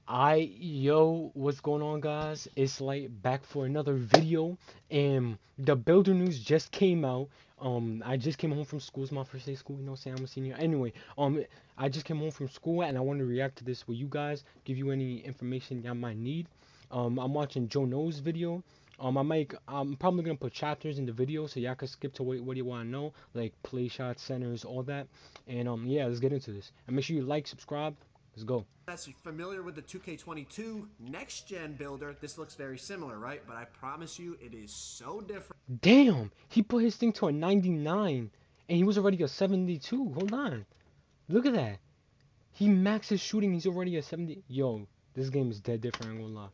What's going on, guys? It's like back for another video, and the builder news just came out. I just came home from school. It's my first day of school. You know, what I'm saying I'm a senior. Anyway, I just came home from school, and I want to react to this with you guys, give you any information y'all might need. I'm watching Joe No's video. I'm probably gonna put chapters in the video so y'all can skip to what you want to know, like play shots, centers, all that. And yeah, let's get into this. And make sure you like, subscribe. Let's go. That's familiar with the 2K22 next gen builder. This looks very similar, right? But I promise you it is so different. Damn, he put his thing to a 99, and he was already a 72. Hold on, look at that. He maxed his shooting. He's already a 70. Yo, this game is dead different. I'm gonna lie.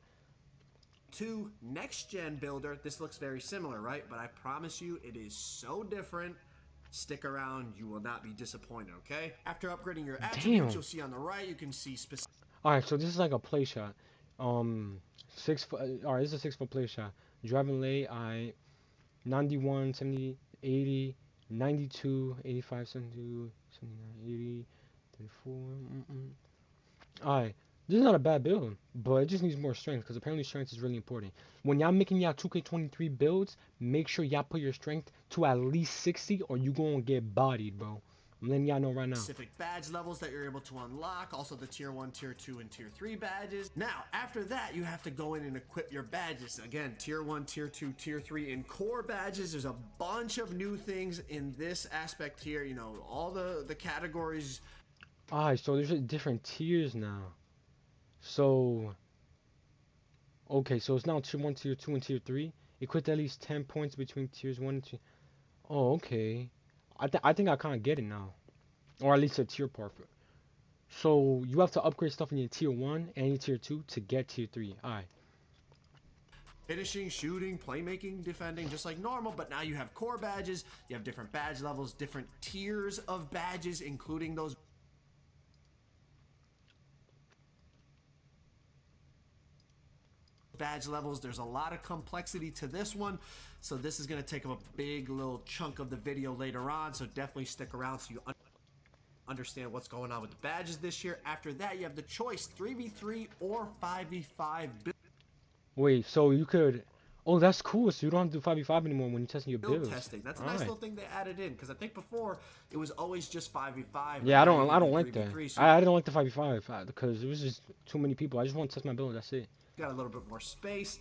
To next gen builder, this looks very similar, right? But I promise you it is so different. Stick around, you will not be disappointed, okay? After upgrading your attributes, Damn. you'll see on the right, you can see specific. All right, so this is like a play shot. 6 foot. All right, this is a 6 foot play shot. Driving late. I 91, 70, 80, 92, 85, 72, 79, 80, 34. Alright, this is not a bad build, but it just needs more strength because apparently strength is really important. When y'all making y'all 2K23 builds, make sure y'all put your strength to at least 60 or you gonna get bodied, bro. I'm letting y'all know right now. Specific badge levels that you're able to unlock, also the tier 1, tier 2, and tier 3 badges. Now, after that, you have to go in and equip your badges. Again, tier 1, tier 2, tier 3, and core badges. There's a bunch of new things in this aspect here. You know, all the categories. Alright, so there's different tiers now. So, okay, so it's now tier 1, tier 2, and tier 3. Equip at least 10 points between tiers 1 and 2. Oh, okay. I think I kind of get it now. Or at least a tier part. So you have to upgrade stuff in your tier 1 and your tier 2 to get tier 3. Alright. Finishing, shooting, playmaking, defending, just like normal, but now you have core badges, you have different badge levels, different tiers of badges, including those badge levels. There's a lot of complexity to this one, so this is going to take up a big little chunk of the video later on, so definitely stick around so you understand what's going on with the badges this year. After that, you have the choice 3v3 or 5v5 build. Wait, so you could... Oh, that's cool. So you don't have to do 5v5 anymore when you're testing your builds. Testing. That's a nice little thing they added in, because I think before it was always just 5v5. Yeah, I don't like that. So I didn't like the 5v5 because it was just too many people. I just want to test my build. That's it. Got a little bit more space.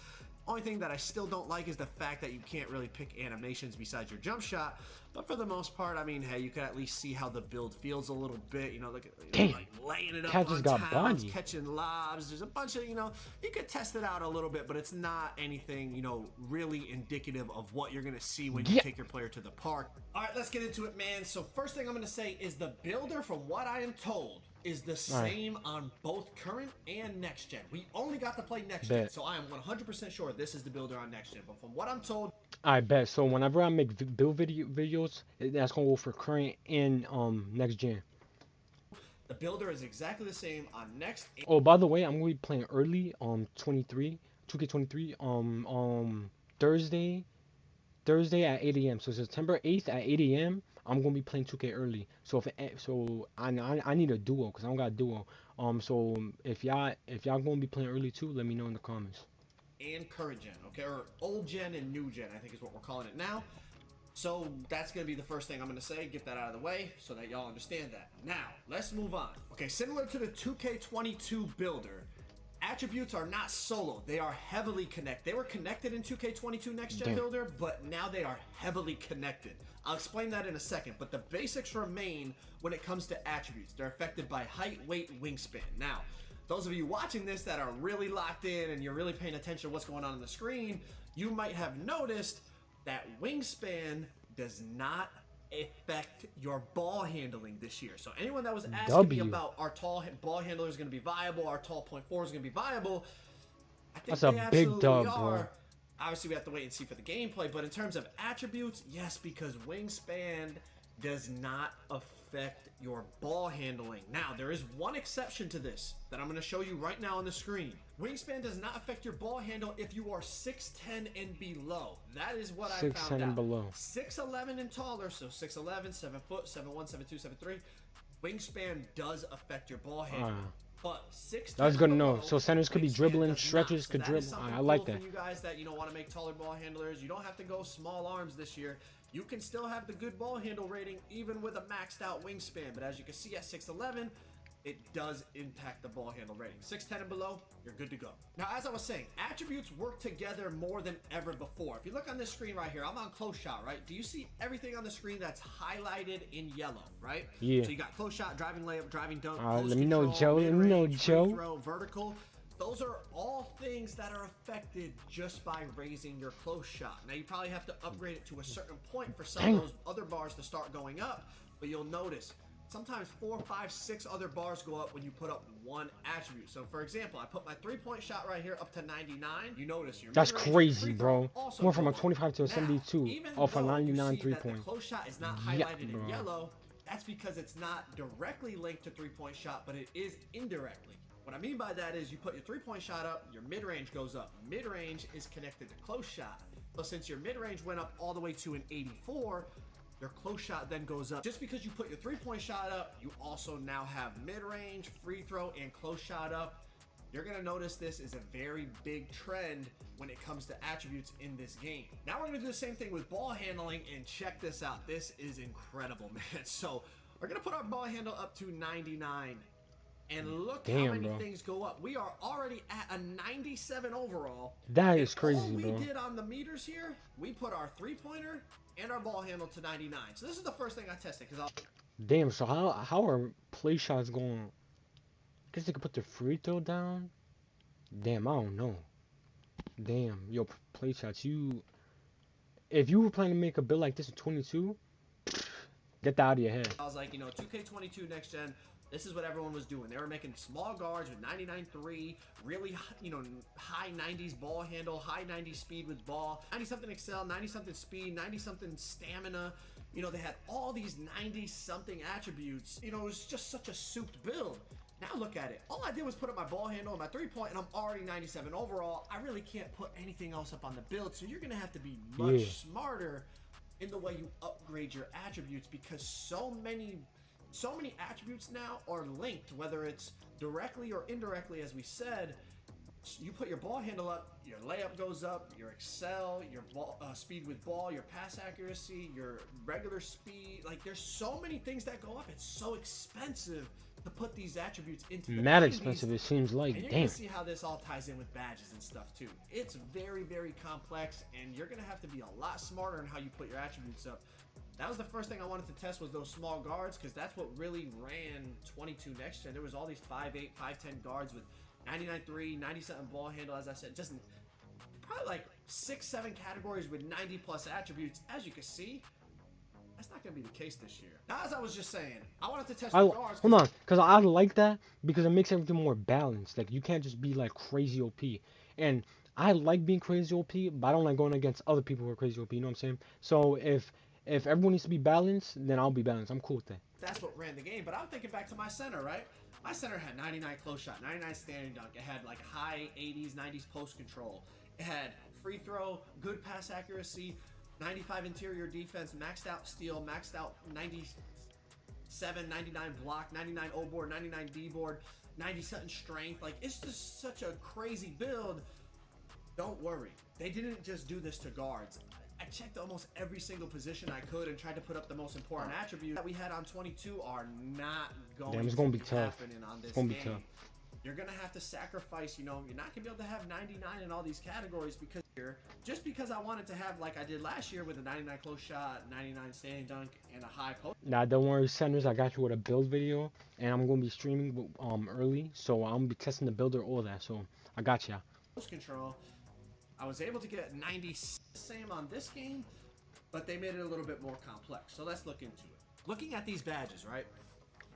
Only thing that I still don't like is the fact that you can't really pick animations besides your jump shot. But for the most part, I mean, hey, you can at least see how the build feels a little bit. You know, look at like laying it up Cat on just got towns, body. catching lobs. There's a bunch of, you know, you could test it out a little bit, but it's not anything, you know, really indicative of what you're going to see when you take your player to the park. All right, let's get into it, man. So first thing I'm going to say is the builder, from what I am told, is the same on both current and next gen. We only got to play next gen, so I am 100% sure this is the builder on next gen. But from what I'm told, I bet. So whenever I make build videos, that's gonna go for current and next gen. the builder is exactly the same on next. Oh, by the way, I'm gonna be playing early 2K23 Thursday at 8 a.m. So September 8th at 8 a.m. I'm gonna be playing 2K early. So I need a duo because I don't got a duo. So if y'all gonna be playing early too, let me know in the comments. And current gen, okay, or old gen and new gen, I think is what we're calling it now. So that's gonna be the first thing I'm gonna say. Get that out of the way so that y'all understand that. Now let's move on. Okay, similar to the 2K22 builder, attributes are not solo. They are heavily connected. They were connected in 2K22 Next Gen Builder, but now they are heavily connected. I'll explain that in a second, but the basics remain when it comes to attributes. They're affected by height, weight, wingspan. Now, those of you watching this that are really locked in and you're really paying attention to what's going on the screen, you might have noticed that wingspan does not affect your ball handling this year. So anyone that was asking me about our tall ball handler is going to be viable, our tall point four is going to be viable, I think that's a big dub, bro. Obviously, we have to wait and see for the gameplay, but in terms of attributes, yes, because wingspan does not affect your ball handling. Now, there is one exception to this that I'm going to show you right now on the screen. Wingspan does not affect your ball handle if you are 6'10 and below. That is what I found out. 6'10 and below. 6'11 and taller, so 6'11, 7 foot, 7'1, 7'2, 7'3. Wingspan does affect your ball handle. But 6, That's 10 good and to know. below, So centers could be wingspan dribbling, does not. stretchers So could that is dribble. something I cool like for that. you guys that want to make taller ball handlers. You don't have to go small arms this year. You can still have the good ball handle rating even with a maxed out wingspan. But as you can see at 6'11", it does impact the ball handle rating. 6'10 and below, you're good to go. Now, as I was saying, attributes work together more than ever before. If you look on this screen right here, I'm on close shot, right? Do you see everything on the screen that's highlighted in yellow, right? Yeah. So you got close shot, driving layup, driving dunk, Let post me know, control, Joe. Let me know, mid-range, Joe. free throw, vertical. Those are all things that are affected just by raising your close shot. Now, you probably have to upgrade it to a certain point for some of those other bars to start going up, but you'll notice sometimes 4, 5, 6 other bars go up when you put up one attribute. So, for example, I put my three-point shot right here up to 99. You notice your That's mid-range crazy, free bro. throw also Went from a go up. 25 to a Now, 72 even off a though you 99 see that the three-point. close shot is not Yeah, highlighted bro. in yellow, that's because it's not directly linked to three-point shot, but it is indirectly. What I mean by that is you put your three-point shot up, your mid-range goes up. Mid-range is connected to close shot. So since your mid-range went up all the way to an 84, your close shot then goes up. Just because you put your three-point shot up, you also now have mid-range, free throw, and close shot up. You're gonna notice this is a very big trend when it comes to attributes in this game. Now we're gonna do the same thing with ball handling, and check this out. This is incredible, man. So we're gonna put our ball handle up to 99. And look how many things go up. We are already at a 97 overall. That is crazy, all we bro. did on the meters here, we put our three-pointer and our ball handle to 99. So this is the first thing I tested because Damn, so how are play shots going? I guess they could put the free throw down. Damn, I don't know. Damn, yo, play shots. If you were planning to make a build like this in 22, get that out of your head. I was like, 2K22 next gen. This is what everyone was doing. They were making small guards with 99.3, really, high 90s ball handle, high 90s speed with ball, 90-something excel, 90-something speed, 90-something stamina. They had all these 90-something attributes. It was just such a souped build. Now look at it. All I did was put up my ball handle and my three-point, and I'm already 97 overall. I really can't put anything else up on the build, so you're going to have to be much smarter in the way you upgrade your attributes because so many attributes now are linked, whether it's directly or indirectly. As we said, you put your ball handle up, your layup goes up, your excel, your ball, speed with ball, your pass accuracy, your regular speed. Like, there's so many things that go up. It's so expensive to put these attributes into the Mad 90s. expensive, it seems like. And you're Damn. gonna see how this all ties in with badges and stuff too. It's very, very complex, and you're gonna have to be a lot smarter in how you put your attributes up. That was the first thing I wanted to test, was those small guards, because that's what really ran 22 next gen. There was all these 5'8", 5'10 guards with 99.3, 90-something ball handle, as I said, just probably like 6-7 categories with 90 plus attributes. As you can see, that's not going to be the case this year. Now, as I was just saying, I wanted to test the guards. Hold on, because I like that because it makes everything more balanced. Like, you can't just be like crazy OP. And I like being crazy OP, but I don't like going against other people who are crazy OP. You know what I'm saying? So if everyone needs to be balanced, then I'll be balanced. I'm cool with that. That's what ran the game. But I'm thinking back to my center, right? My center had 99 close shot, 99 standing dunk. It had like high 80s, 90s post control. It had free throw, good pass accuracy, 95 interior defense, maxed out steal, maxed out 97, 99 block, 99 O board, 99 D board, 90-something strength. Like, it's just such a crazy build. Don't worry. They didn't just do this to guards. I checked almost every single position I could and tried to put up the most important attributes that we had on 22 are not going it's gonna to be tough. happening on this It's gonna be game. tough. You're going to have to sacrifice, you're not going to be able to have 99 in all these categories because just because I wanted to have, like I did last year with a 99 close shot, 99 standing dunk, and a high post. Nah, don't worry, centers. I got you with a build video, and I'm gonna be streaming early, so I'm gonna be testing the builder, all that. So I got ya. Post control, I was able to get 90 same on this game, but they made it a little bit more complex. So let's look into it. Looking at these badges, right?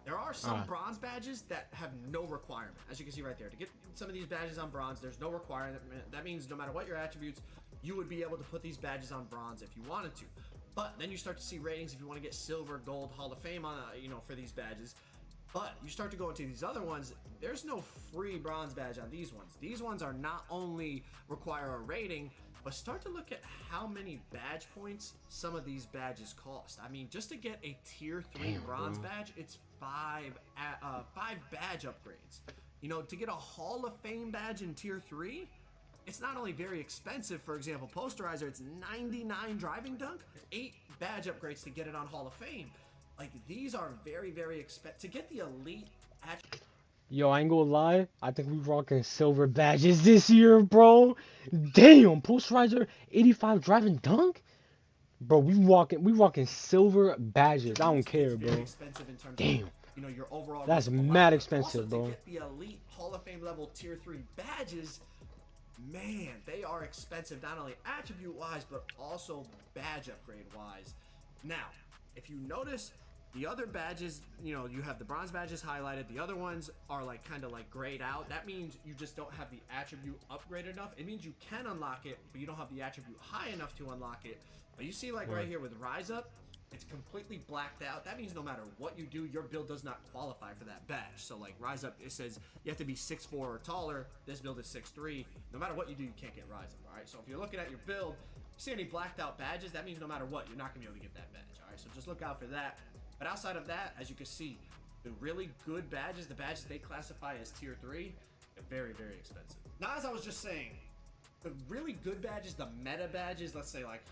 There are some bronze badges that have no requirement. As you can see right there, to get some of these badges on bronze, there's no requirement. That means no matter what your attributes, you would be able to put these badges on bronze if you wanted to. But then you start to see ratings if you want to get silver, gold, Hall of Fame on, for these badges. But you start to go into these other ones, there's no free bronze badge on these ones. These ones are not only require a rating, but start to look at how many badge points some of these badges cost. I mean, just to get a tier 3 bronze badge, it's five badge upgrades. You know, to get a Hall of Fame badge in Tier 3, it's not only very expensive. For example, Posterizer, it's 99 driving dunk, 8 badge upgrades to get it on Hall of Fame. Like, these are very, very expensive. To get the elite Yo, I ain't gonna lie. I think we rocking silver badges this year, bro. Damn, Posterizer 85 driving dunk? Bro, we rocking silver badges. I don't it's care, very bro. expensive in terms of, Damn. you know, your overall That's usable mad lineup. expensive, Also, bro. to get the elite Hall of Fame level Tier 3 badges, man, they are expensive, not only attribute wise but also badge upgrade wise. Now, if you notice, the other badges, you know, you have the bronze badges highlighted. The other ones are like kind of like grayed out. That means you just don't have the attribute upgrade enough. It means you can unlock it, but you don't have the attribute high enough to unlock it. But you see, like right here with Rise Up, it's completely blacked out. That means no matter what you do, your build does not qualify for that badge. So like Rise Up, it says you have to be 6'4" or taller. This build is 6'3". No matter what you do, you can't get Rise Up. All right. So if you're looking at your build, see any blacked out badges, that means no matter what, you're not gonna be able to get that badge. All right. So just look out for that. But outside of that, as you can see, the really good badges, the badges they classify as Tier 3, they're very, very expensive. Now, as I was just saying, the really good badges, the meta badges, let's say like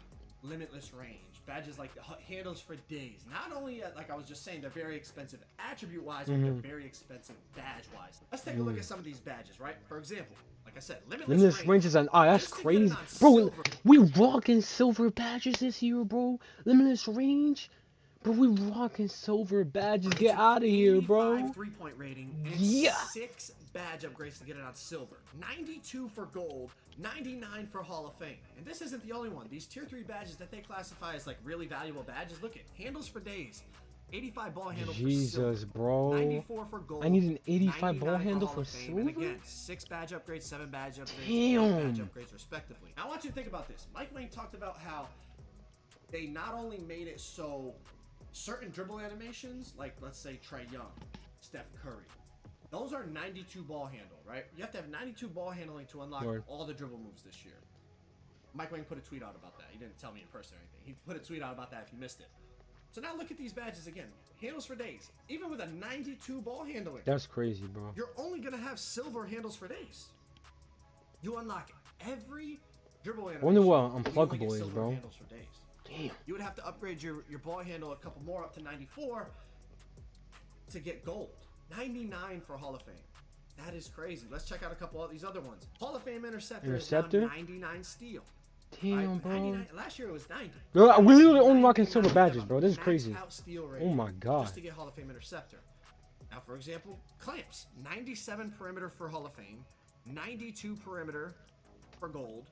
Limitless Range, badges like Handles for Days, not only, like I was just saying, they're very expensive attribute-wise, but they're very expensive badge-wise. Let's take a look at some of these badges, right? For example, like I said, Limitless Range is that's crazy. Bro, we rocking silver badges this year, bro. Limitless Range? Bro, we rocking silver badges. Get out of here, bro. 3-point rating and Yeah. 6 badge upgrades to get it on silver. 92 for gold, 99 for Hall of Fame. And this isn't the only one. These Tier 3 badges that they classify as like really valuable badges. Look at Handles for Days. 85 ball handle for silver. Bro. 94 for gold. I need an 85 ball handle for Fame, and silver? again, 6 badge upgrades, 7 badge upgrades, Damn. 8 badge upgrades respectively. Now I want you to think about this. Mike Wayne talked about how they not only made it so certain dribble animations, like let's say Trae Young, Steph Curry, those are 92 ball handle, right? You have to have 92 ball handling to unlock all the dribble moves this year. Mike Wayne put a tweet out about that. He didn't tell me in person or anything. He put a tweet out about that if you missed it. So now look at these badges again. Handles for Days. Even with a 92 ball handling. That's crazy, bro. You're only going to have silver Handles for Days. You unlock every dribble animation. Wonder what unpluggable is, bro. Handles for Days. Damn. You would have to upgrade your ball handle a couple more up to 94 to get gold. 99 for Hall of Fame. That is crazy. Let's check out a couple of these other ones. Hall of Fame Interceptor is now 99 steal. Damn, bro. Last year it was 90. Bro, we literally only rocking silver badges, bro. This is crazy. Oh my god. Just to get Hall of Fame Interceptor. Now, for example, clamps. 97 perimeter for Hall of Fame. 92 perimeter for gold.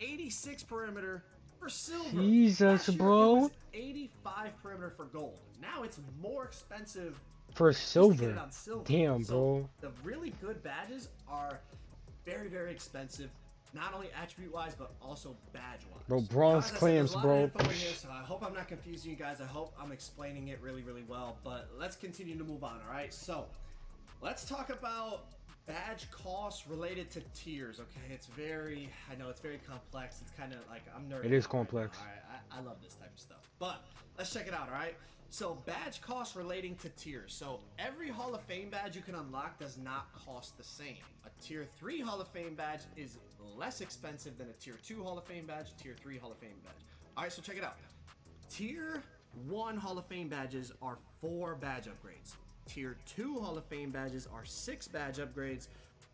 86 perimeter for silver. Jesus, bro. It was 85 perimeter for gold. Now it's more expensive for silver. To get it on silver. Damn, bro. So the really good badges are very, very expensive. Not only attribute-wise, but also badge-wise. Bro, bronze clamps, bro. Here, so I hope I'm not confusing you guys. I hope I'm explaining it really, really well. But let's continue to move on, all right? So let's talk about badge costs related to tiers, okay? It's very, I know it's very complex. It's kind of like, I'm nervous. It is complex. All right, I love this type of stuff. But let's check it out, all right? So badge costs relating to tiers. So every Hall of Fame badge you can unlock does not cost the same. A Tier 3 Hall of Fame badge is less expensive than a Tier 2 Hall of Fame badge, a Tier 3 Hall of Fame badge. All right, so check it out. Tier 1 Hall of Fame badges are 4 badge upgrades. Tier 2 Hall of Fame badges are 6 badge upgrades.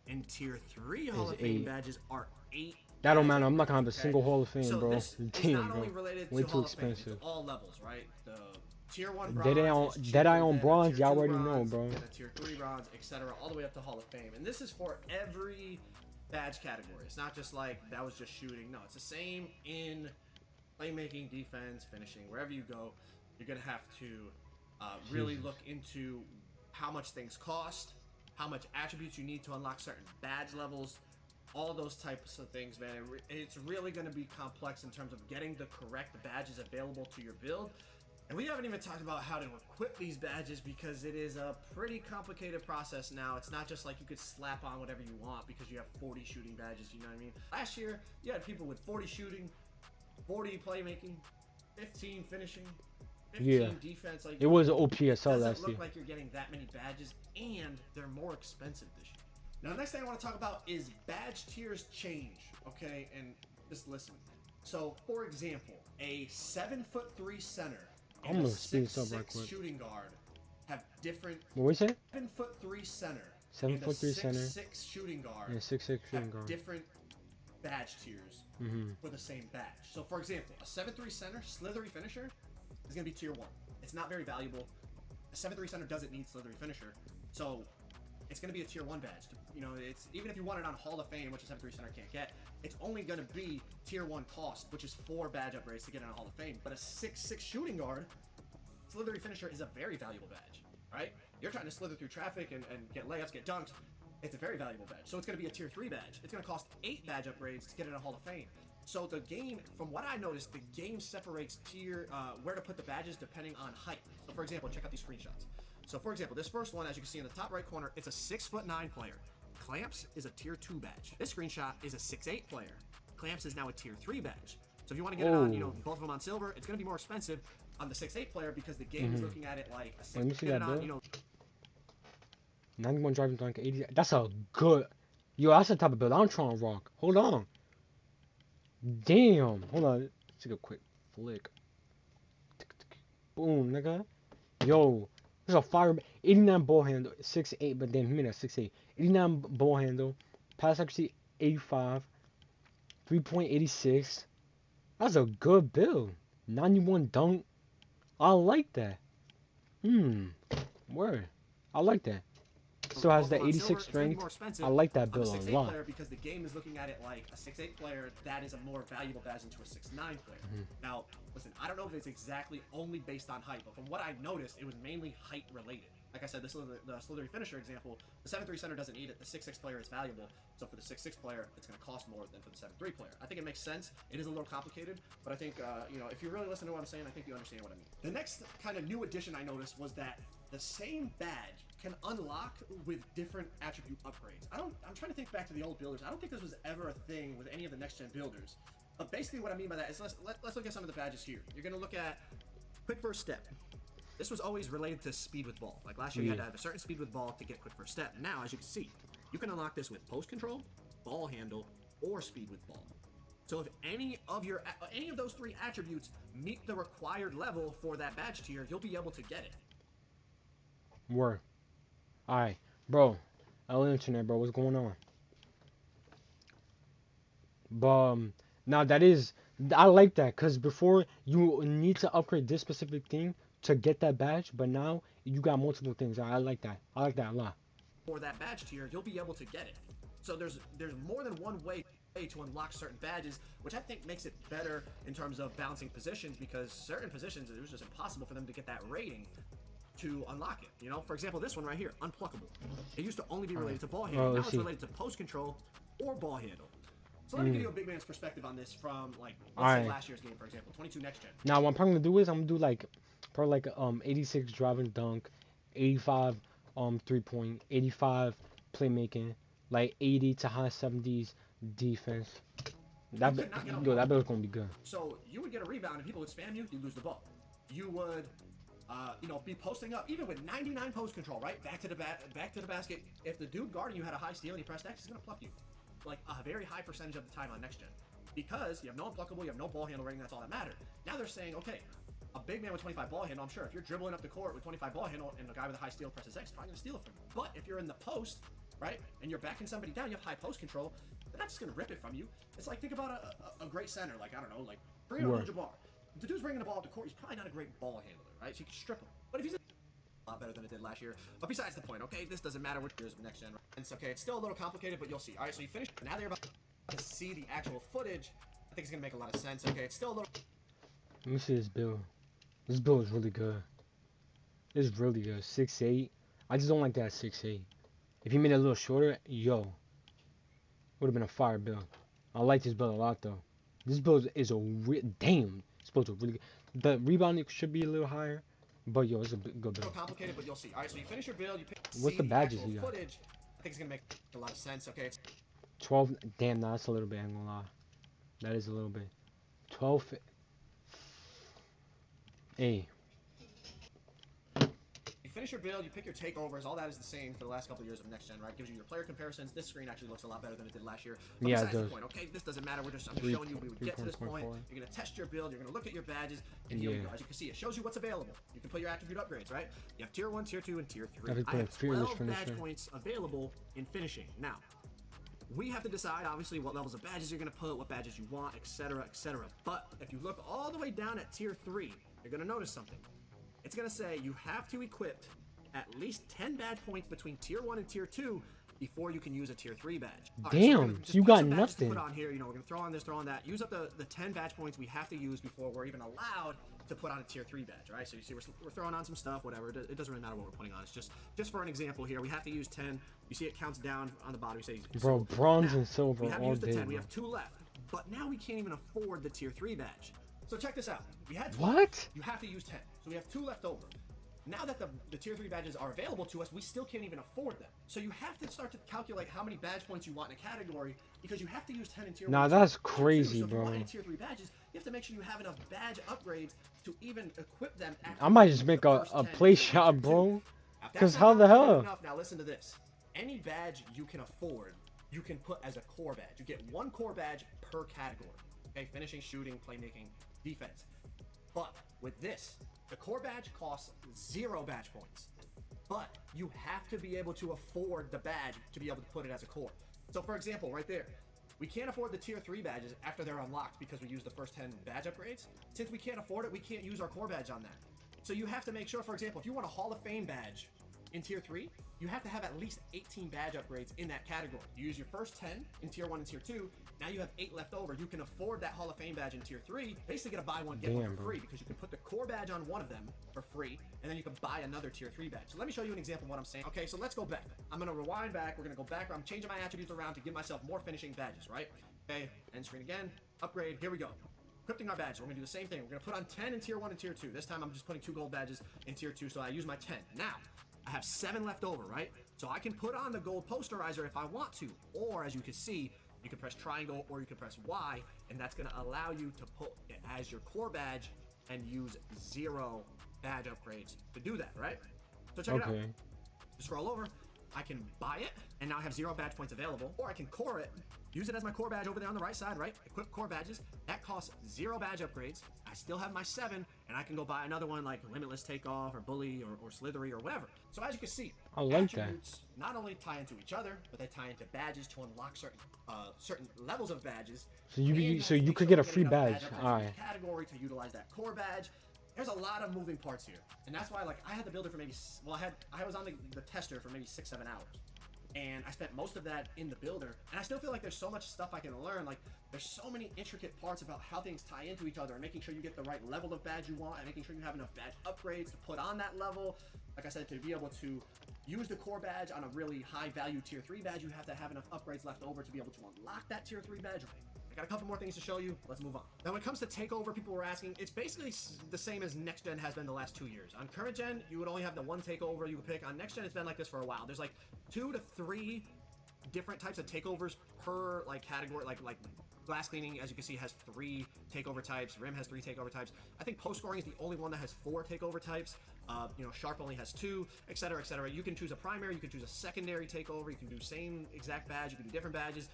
And Tier 3 Hall of Fame badges are 8. That don't matter. I'm not gonna have a single Hall of Fame, so bro. This Damn, not only bro. related Way to too Hall of Fame, expensive. it's all levels, right? The Tier 1 bronze, Dead Eye on Tier bronze, 2 y'all already bronze, know, bro. And a Tier 3 bronze, etc., all the way up to Hall of Fame. And this is for every badge category. It's not just like that was just shooting. No, it's the same in playmaking, defense, finishing. Wherever you go, you're gonna have to really look into how much things cost, how much attributes you need to unlock certain badge levels, all those types of things, man. It's really going to be complex in terms of getting the correct badges available to your build. And we haven't even talked about how to equip these badges because it is a pretty complicated process now. It's not just like you could slap on whatever you want because you have 40 shooting badges, you know what I mean? Last year, you had people with 40 shooting, 40 playmaking, 15 finishing, 15 defense. Like, it was OPSL last year. It doesn't look like you're getting that many badges, and they're more expensive this year. Now, the next thing I want to talk about is badge tiers change, okay? And just listen. So, for example, a 7'3" center and I'm a gonna speed this up right 6'6" quick. shooting guard have different. What we say? 7'3" center Seven and a foot three center 6'6" shooting guard and a 6'6" have shooting guard. different badge tiers for the same badge. So, for example, a 7'3" center, slithery finisher, is going to be tier 1. It's not very valuable. A 7'3" center doesn't need slithery finisher. So, it's going to be a tier 1 badge. You know, it's even if you want it on Hall of Fame, which a 7'3" center can't get, it's only going to be tier 1 cost, which is 4 badge upgrades to get on a Hall of Fame. But a 6'6" shooting guard, slithery finisher is a very valuable badge, right? You're trying to slither through traffic and get layups, get dunks. It's a very valuable badge. So it's going to be a tier 3 badge. It's going to cost 8 badge upgrades to get in a Hall of Fame. So the game, from what I noticed, the game separates where to put the badges depending on height. So for example, check out these screenshots. So for example, this first one, as you can see in the top right corner, it's a 6'9" player. Clamps is a tier 2 badge. This screenshot is a 6'8" player. Clamps is now a tier 3 badge. So if you want to get it on, both of them on silver, it's going to be more expensive on the 6'8" player because the game is looking at it like a 6'8". Let me see that, on, 91 driving dunk, 80. That's a good. Yo, that's the type of build I'm trying to rock. Hold on. Damn. Hold on. Let's take a quick flick. Boom, nigga. Yo, there's a fire. 89 ball handle, 6'8", but then he made a 6'8". 89 ball handle, pass accuracy 85, 3.86. That's a good build. 91 dunk. I like that. Word. I like that. Still has the 86 strength. I like that build a lot. Because the game is looking at it like a 6'8" player, that is a more valuable badge into a 6'9" player. Now, listen, I don't know if it's exactly only based on height, but from what I noticed, it was mainly height related. Like I said, this is the slithery finisher example. The 7'3" center doesn't need it. The 6'6" player is valuable. So for the 6'6" player, it's going to cost more than for the 7'3" player. I think it makes sense. It is a little complicated, but I think, you know, if you really listen to what I'm saying, I think you understand what I mean. The next kind of new addition I noticed was that the same badge can unlock with different attribute upgrades. I'm trying to think back to the old builders. I don't think this was ever a thing with any of the next gen builders. But basically what I mean by that is let's look at some of the badges here. You're going to look at quick first step. This was always related to speed with ball. Like last year you had to have a certain speed with ball to get quick first step. Now, as you can see, you can unlock this with post control, ball handle, or speed with ball. So if any of those 3 attributes meet the required level for that badge tier, you'll be able to get it. Word. Alright, bro. LA Internet, bro. What's going on? But now that is, I like that, because before you need to upgrade this specific thing to get that badge, but now you got multiple things. I like that. I like that a lot. For that badge tier, you'll be able to get it. So there's more than one way to unlock certain badges, which I think makes it better in terms of balancing positions, because certain positions it was just impossible for them to get that rating to unlock it. You know, for example, this one right here, unpluckable. It used to only be related to ball handle. Now it's related to post control or ball handle. So let me give you a big man's perspective on this from, like, let's say last year's game, for example, 22 next gen. Now what I'm probably gonna do is I'm gonna do like probably like 86 driving dunk, 85 3-point, 85 playmaking, like 80 to high 70s defense. That build's gonna be good. So you would get a rebound and people would spam you, you'd lose the ball. You would you know, be posting up, even with 99 post control, right? Back to the basket. If the dude guarding you had a high steal and he pressed X, he's gonna pluck you. Like a very high percentage of the time on next gen. Because you have no unpluckable, you have no ball handle rating, that's all that mattered. Now they're saying, okay, a big man with 25 ball handle, I'm sure if you're dribbling up the court with 25 ball handle and the guy with a high steal presses X, probably gonna steal it from you. But if you're in the post, right, and you're backing somebody down, you have high post control, they're not just gonna rip it from you. It's like, think about a great center, like, I don't know, like Kareem Abdul-Jabbar. The dude's bringing the ball up the court, he's probably not a great ball handler, right? So you can strip him. But if he's a lot better than it did last year. But besides the point, okay, this doesn't matter which years of next gen. It's okay, it's still a little complicated, but you'll see. All right, so you finished. Now that you're about to see the actual footage, I think it's gonna make a lot of sense. Okay, it's still a little. Let me see this build. This build is really good. It's really good. 6'8". I just don't like that 6'8". If you made it a little shorter, yo, would have been a fire build. I like this build a lot though. This build is a damn. This build's a really good. The rebounding should be a little higher. But yo, it's a good build. A little complicated, but you'll see. All right, so you finish your build. You pick. What's the badges you got? Footage. I think it's gonna make a lot of sense. Okay. It's 12. Damn, nah, that's a little bit. I'm gonna lie. That is a little bit. 12. Hey. You finish finish your build, you pick your takeovers, all that is the same for the last couple of years of next gen, right? Gives you your player comparisons. This screen actually looks a lot better than it did last year. But Yeah, it besides the does. point, okay, this doesn't matter. I'm just 3, showing you we would get to this point. 3.4. You're gonna test your build, you're gonna look at your badges, and here we go. As you can see, it shows you what's available. You can put your attribute upgrades, right? You have tier 1, tier 2, and tier 3. I have 12 badge points available in finishing. Now, we have to decide, obviously, what levels of badges you're going to put, what badges you want, etc., etc. But if you look all the way down at tier 3, you're going to notice something. It's going to say you have to equip at least 10 badge points between tier 1 and tier 2 before you can use a tier 3 badge. All right, Damn, so you got nothing. To put on here, you know, we're going to throw on this, throw on that. Use up the 10 badge points we have to use before we're even allowed to put on a tier 3 badge, right? So you see we're throwing on some stuff, whatever. It doesn't really matter what we're putting on. It's just for an example here. We have to use 10. You see it counts down on the bottom. You say, bro, bronze and silver we have all used the day. 10. We have 2 left. But now we can't even afford the tier 3 badge. So check this out. We had 12. What? You have to use 10. So we have 2 left over. Now that the tier 3 badges are available to us, we still can't even afford them. So you have to start to calculate how many badge points you want in a category because you have to use 10 in tier 1. Nah, that's crazy, so bro. if you want tier 3 badges, you have to make sure you have enough badge upgrades to even equip them. I might just make a play shot, bro. Because how the hell? Now listen to this. Any badge you can afford, you can put as a core badge. You get 1 core badge per category. Okay, finishing, shooting, playmaking, defense. But with this, the core badge costs 0 badge points. But you have to be able to afford the badge to be able to put it as a core. So for example, right there, we can't afford the tier 3 badges after they're unlocked because we used the first 10 badge upgrades. Since we can't afford it, we can't use our core badge on that. So you have to make sure, for example, if you want a Hall of Fame badge in tier 3, you have to have at least 18 badge upgrades in that category. You use your first 10 in tier 1 and tier 2. Now you have 8 left over. You can afford that Hall of Fame badge in tier 3. Basically get a buy one, get one for free because you can put the core badge on one of them for free, and then you can buy another tier 3 badge. So let me show you an example of what I'm saying. Okay, so let's go back. I'm going to rewind back. We're going to go back. I'm changing my attributes around to give myself more finishing badges, right? Okay, end screen again. Upgrade. Here we go. Equipping our badges. We're going to do the same thing. We're going to put on 10 in tier 1 and tier 2. This time I'm just putting 2 gold badges in tier 2, so I use my 10. Now, I have 7 left over, right? So I can put on the gold posterizer if I want to, or as you can see, you can press triangle or you can press Y, and that's going to allow you to put it as your core badge and use 0 badge upgrades to do that, right? So check it out. Just scroll over. I can buy it, and now I have 0 badge points available, or I can core it, use it as my core badge over there on the right side, right? Equip core badges. That costs 0 badge upgrades. I still have my 7, and I can go buy another one like Limitless Takeoff or Bully or Slithery or whatever. So as you can see, I like attributes not only tie into each other, but they tie into badges to unlock certain levels of badges. So you could get a free badge. All right. Category to utilize that core badge. There's a lot of moving parts here, and that's why like I had the builder for maybe I was on the tester for maybe 6-7 hours. And I spent most of that in the builder, and I still feel like there's so much stuff I can learn. Like there's so many intricate parts about how things tie into each other, and making sure you get the right level of badge you want, and making sure you have enough badge upgrades to put on that level. Like I said, to be able to use the core badge on a really high value tier 3 badge, you have to have enough upgrades left over to be able to unlock that tier 3 badge. I got a couple more things to show you. Let's move on. Now, when it comes to takeover, people were asking, it's basically the same as next gen has been the last 2 years. On current gen, you would only have the 1 takeover you would pick. On next gen, it's been like this for a while. There's like 2 to 3 different types of takeovers per like category. Like glass cleaning, as you can see, has 3 takeover types. Rim has 3 takeover types. I think post scoring is the only one that has 4 takeover types. Sharp only has 2, etc., etc. You can choose a primary, you can choose a secondary takeover, you can do same exact badge, you can do different badges.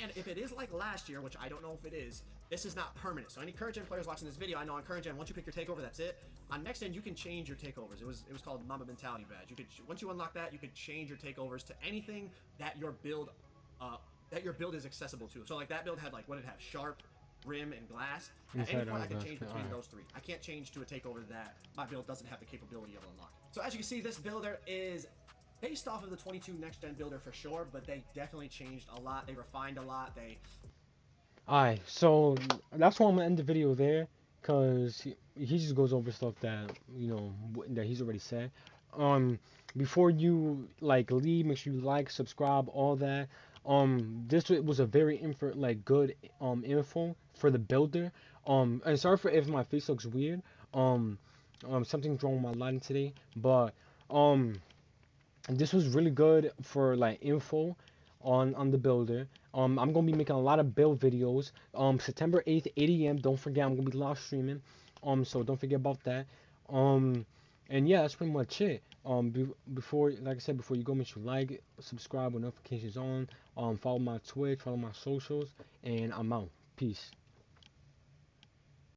And if it is like last year, which I don't know if it is, this is not permanent. So any current gen players watching this video, I know on current gen, once you pick your takeover, that's it. On next gen, you can change your takeovers. It was called Mamba Mentality badge. You could once you unlock that, you could change your takeovers to anything that your build is accessible to. So like that build had like what it have, sharp, rim, and glass. At any point, I can change between those 3. I can't change to a takeover that my build doesn't have the capability of unlocking. So as you can see, this builder is based off of the 22 next gen builder for sure, but they definitely changed a lot. They refined a lot. Alright, so that's why I'm gonna end the video there, cause he just goes over stuff that that he's already said. Before you like leave, make sure you like, subscribe, all that. This was a very good info for the builder. And sorry for if my face looks weird. Something's wrong with my lighting today, but this was really good for like info on the builder. I'm gonna be making a lot of build videos. September 8th, 8 a.m. Don't forget, I'm gonna be live streaming. So don't forget about that. And yeah, that's pretty much it. Before, like I said, before you go, make sure you like, subscribe with notifications on. Follow my Twitch, follow my socials, and I'm out. Peace.